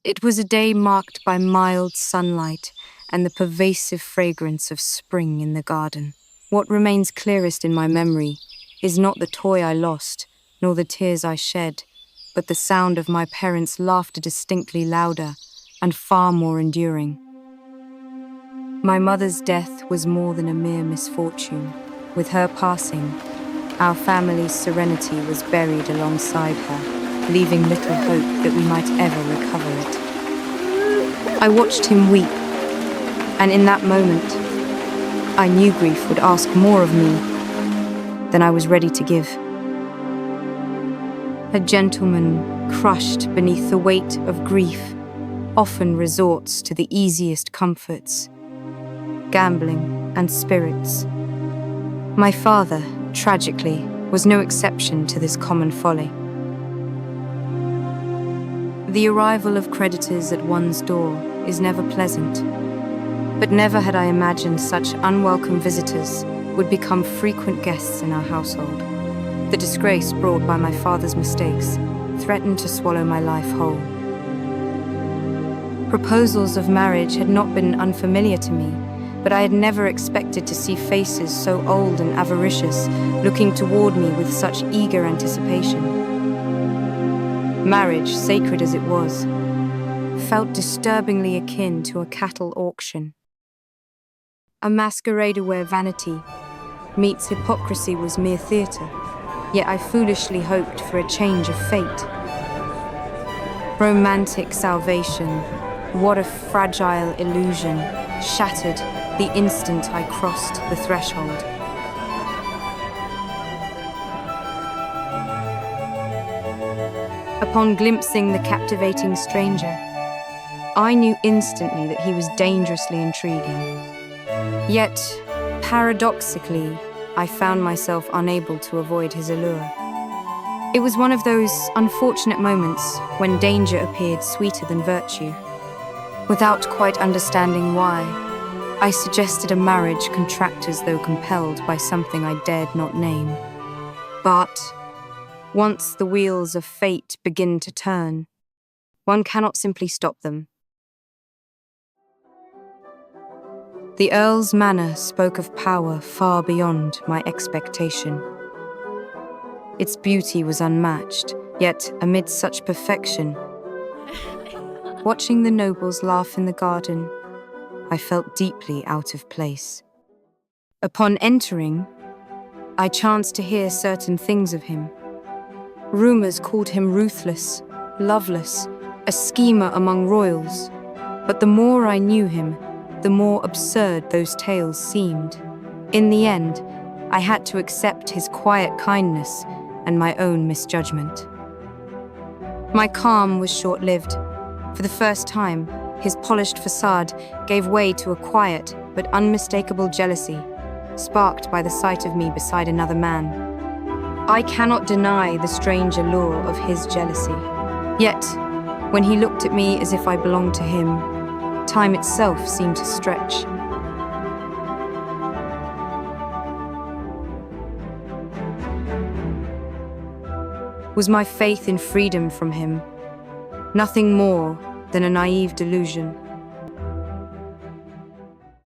It was a day marked by mild sunlight and the pervasive fragrance of spring in the garden. What remains clearest in my memory is not the toy I lost, nor the tears I shed, but the sound of my parents' laughter distinctly louder and far more enduring. My mother's death was more than a mere misfortune. With her passing, our family's serenity was buried alongside her, leaving little hope that we might ever recover it. I watched him weep, and in that moment, I knew grief would ask more of me than I was ready to give. A gentleman crushed beneath the weight of grief often resorts to the easiest comforts, gambling and spirits. My father, tragically, was no exception to this common folly. The arrival of creditors at one's door is never pleasant, but never had I imagined such unwelcome visitors would become frequent guests in our household. The disgrace brought by my father's mistakes threatened to swallow my life whole. Proposals of marriage had not been unfamiliar to me, but I had never expected to see faces so old and avaricious looking toward me with such eager anticipation. Marriage, sacred as it was, felt disturbingly akin to a cattle auction. A masquerade where vanity meets hypocrisy was mere theatre, yet I foolishly hoped for a change of fate. Romantic salvation, what a fragile illusion, shattered the instant I crossed the threshold. Upon glimpsing the captivating stranger, I knew instantly that he was dangerously intriguing. Yet, paradoxically, I found myself unable to avoid his allure. It was one of those unfortunate moments when danger appeared sweeter than virtue. Without quite understanding why, I suggested a marriage contract as though compelled by something I dared not name. But once the wheels of fate begin to turn, one cannot simply stop them. The Earl's manner spoke of power far beyond my expectation. Its beauty was unmatched, yet amid such perfection, watching the nobles laugh in the garden, I felt deeply out of place. Upon entering, I chanced to hear certain things of him. Rumors called him ruthless, loveless, a schemer among royals. But the more I knew him, the more absurd those tales seemed. In the end, I had to accept his quiet kindness and my own misjudgment. My calm was short-lived. For the first time, his polished facade gave way to a quiet but unmistakable jealousy, sparked by the sight of me beside another man. I cannot deny the strange allure of his jealousy. Yet, when he looked at me as if I belonged to him, time itself seemed to stretch. Was my faith in freedom from him nothing more than a naive delusion?